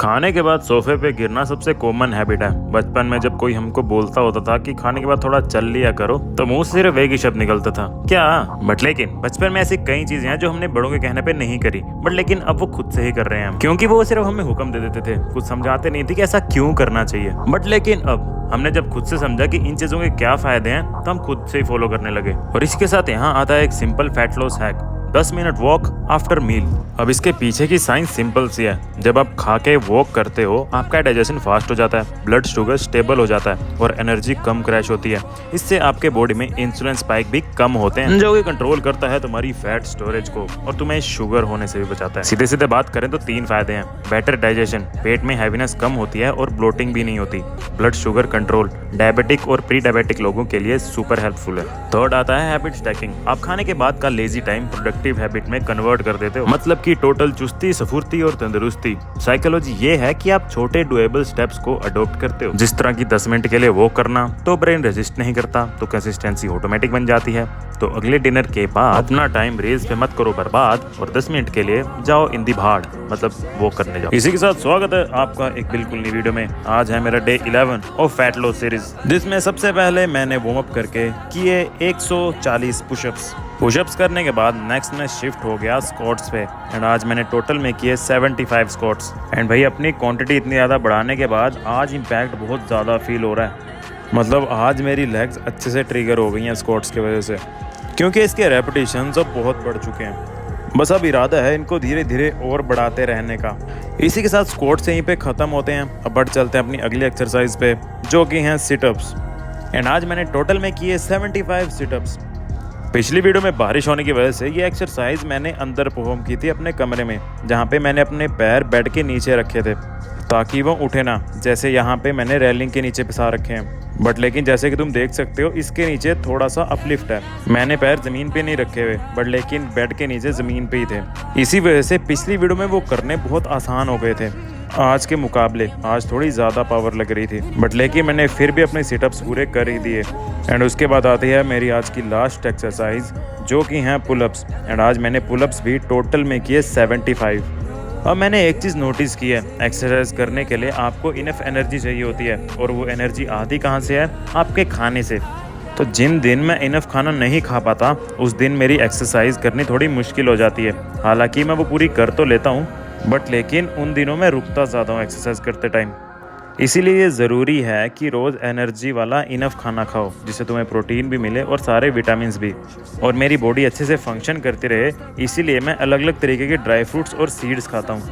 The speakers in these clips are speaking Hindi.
खाने के बाद सोफे पे गिरना सबसे कॉमन हैबिट है। बचपन में जब कोई हमको बोलता होता था कि खाने के बाद थोड़ा चल लिया करो तो मुंह से सिर्फ एक ही शब्द निकलता था, क्या। बट लेकिन बचपन में ऐसी कई चीजें हैं जो हमने बड़ों के कहने पे नहीं करी, बट लेकिन अब वो खुद से ही कर रहे हैं, क्योंकि वो सिर्फ हमें हुक्म दे देते थे, कुछ समझाते नहीं थे कि ऐसा क्यों करना चाहिए। बट लेकिन अब हमने जब खुद से समझा कि इन चीजों के क्या फायदे हैं तो हम खुद से ही फॉलो करने लगे। और इसके साथ यहाँ आता है एक simple fat loss hack, 10 minute walk after meal. अब इसके पीछे की साइंस सिंपल सी है। जब आप खा के वॉक करते हो आपका डाइजेशन फास्ट हो जाता है, ब्लड शुगर स्टेबल हो जाता है और एनर्जी कम क्रैश होती है। इससे आपके बॉडी में इंसुलिन स्पाइक भी कम होते हैं, जो कि कंट्रोल करता है तुम्हारी फैट स्टोरेज को और तुम्हें शुगर होने से भी बचाता है। सीधे सीधे बात करें तो 3 फायदे हैं। बेटर डाइजेशन, पेट में हैवीनेस कम होती है और ब्लोटिंग भी नहीं होती। ब्लड शुगर कंट्रोल, डायबिटिक और प्री डायबिटिक लोगों के लिए सुपर हेल्पफुल है। थर्ड आता है हैबिट स्टैकिंग। आप खाने के बाद का लेजी टाइम प्रोडक्टिव हैबिट में कन्वर्ट कर देते हो, मतलब कि टोटल चुस्ती, स्फूर्ति और तंदुरुस्ती। साइकोलॉजी ये है कि आप छोटे डुएबल स्टेप्स को अडॉप्ट करते हो, जिस तरह की 10 मिनट के लिए वॉक करना, तो ब्रेन रेजिस्ट नहीं करता, तो कंसिस्टेंसी ऑटोमेटिक बन जाती है। तो अगले डिनर के बाद अपना टाइम रील्स पे मत करो बर्बाद और 10 मिनट के लिए जाओ इन दी भाड़, मतलब वॉक करने जाओ। इसी के साथ स्वागत है आपका एक बिल्कुल नई वीडियो में। आज है मेरा day 11 of fat loss series, जिसमें सबसे पहले मैंने वार्म अप करके किए 140 पुशअप्स करने के बाद नेक्स्ट में शिफ्ट हो गया स्क्वाट्स पे एंड आज मैंने टोटल में किए 75 स्क्वाट्स। एंड भाई अपनी क्वांटिटी इतनी ज़्यादा बढ़ाने के बाद आज इम्पैक्ट बहुत ज़्यादा फील हो रहा है। मतलब आज मेरी लेग्स अच्छे से ट्रिगर हो गई हैं स्क्वाट्स की वजह से, क्योंकि इसके रेपिटेशंस अब बहुत बढ़ चुके हैं। बस अब इरादा है इनको धीरे धीरे और बढ़ाते रहने का। इसी के साथ स्क्वाट्स यहीं पे ख़त्म होते हैं। अब बढ़ चलते हैं अपनी अगली एक्सरसाइज पे, जो कि हैं सिटअप्स। एंड आज मैंने टोटल में किए 75 सिटअप्स। पिछली वीडियो में बारिश होने की वजह से ये एक्सरसाइज मैंने अंदर परफॉर्म की थी अपने कमरे में, जहाँ पे मैंने अपने पैर बेड के नीचे रखे थे ताकि वो उठे ना। जैसे यहाँ पे मैंने रेलिंग के नीचे पिसा रखे हैं, बट लेकिन जैसे कि तुम देख सकते हो इसके नीचे थोड़ा सा अपलिफ्ट है। मैंने पैर ज़मीन पे नहीं रखे हुए, बट लेकिन बेड के नीचे ज़मीन पे ही थे। इसी वजह से पिछली वीडियो में वो करने बहुत आसान हो गए थे। आज के मुकाबले आज थोड़ी ज़्यादा पावर लग रही थी, बट लेकिन मैंने फिर भी अपने सिटअप्स पूरे कर ही दिए। एंड उसके बाद आती है मेरी आज की लास्ट एक्सरसाइज, जो कि हैं पुलअप्स। एंड आज मैंने पुलअप्स भी टोटल में किए 75। अब मैंने एक चीज़ नोटिस की है, एक्सरसाइज करने के लिए आपको इनफ एनर्जी चाहिए होती है, और वो एनर्जी आती कहाँ से है? आपके खाने से। तो जिन दिन मैं इनफ खाना नहीं खा पाता उस दिन मेरी एक्सरसाइज करनी थोड़ी मुश्किल हो जाती है। हालांकि मैं वो पूरी कर तो लेता हूँ, बट लेकिन उन दिनों में रुकता ज़्यादा हूँ एक्सरसाइज करते टाइम। इसीलिए ये ज़रूरी है कि रोज़ एनर्जी वाला इनफ खाना खाओ, जिससे तुम्हें प्रोटीन भी मिले और सारे विटामिन्स भी, और मेरी बॉडी अच्छे से फंक्शन करती रहे। इसीलिए मैं अलग अलग तरीके के ड्राई फ्रूट्स और सीड्स खाता हूँ,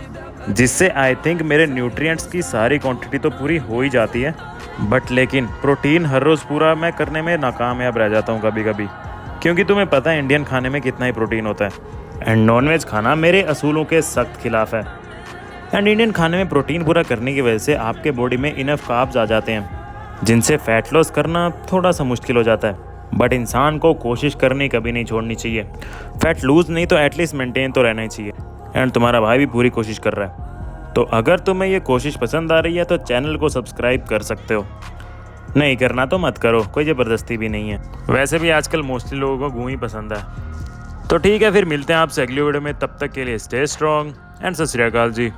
जिससे आई थिंक मेरे न्यूट्रिएंट्स की सारी क्वांटिटी तो पूरी हो ही जाती है। बट लेकिन प्रोटीन हर रोज़ पूरा मैं करने में नाकामयाब रह जाता हूँ कभी कभी, क्योंकि तुम्हें पता है इंडियन खाने में कितना ही प्रोटीन होता है। एंड नॉनवेज खाना मेरे असूलों के सख्त खिलाफ है। एंड इंडियन खाने में प्रोटीन पूरा करने की वजह से आपके बॉडी में इनफ कार्ब्स आ जाते हैं, जिनसे फैट लॉस करना थोड़ा सा मुश्किल हो जाता है। बट इंसान को कोशिश करनी कभी नहीं छोड़नी चाहिए। फैट लूज नहीं तो एटलीस्ट मेंटेन तो रहना ही चाहिए। एंड तुम्हारा भाई भी पूरी कोशिश कर रहा है। तो अगर तुम्हें ये कोशिश पसंद आ रही है तो चैनल को सब्सक्राइब कर सकते हो। नहीं करना तो मत करो, कोई ज़बरदस्ती भी नहीं है। वैसे भी आजकल मोस्टली लोगों को घूम ही पसंद है। तो ठीक है, फिर मिलते हैं आपसे अगली वीडियो में। तब तक के लिए स्टे स्ट्रॉन्ग एंड सत श्री अकाल जी।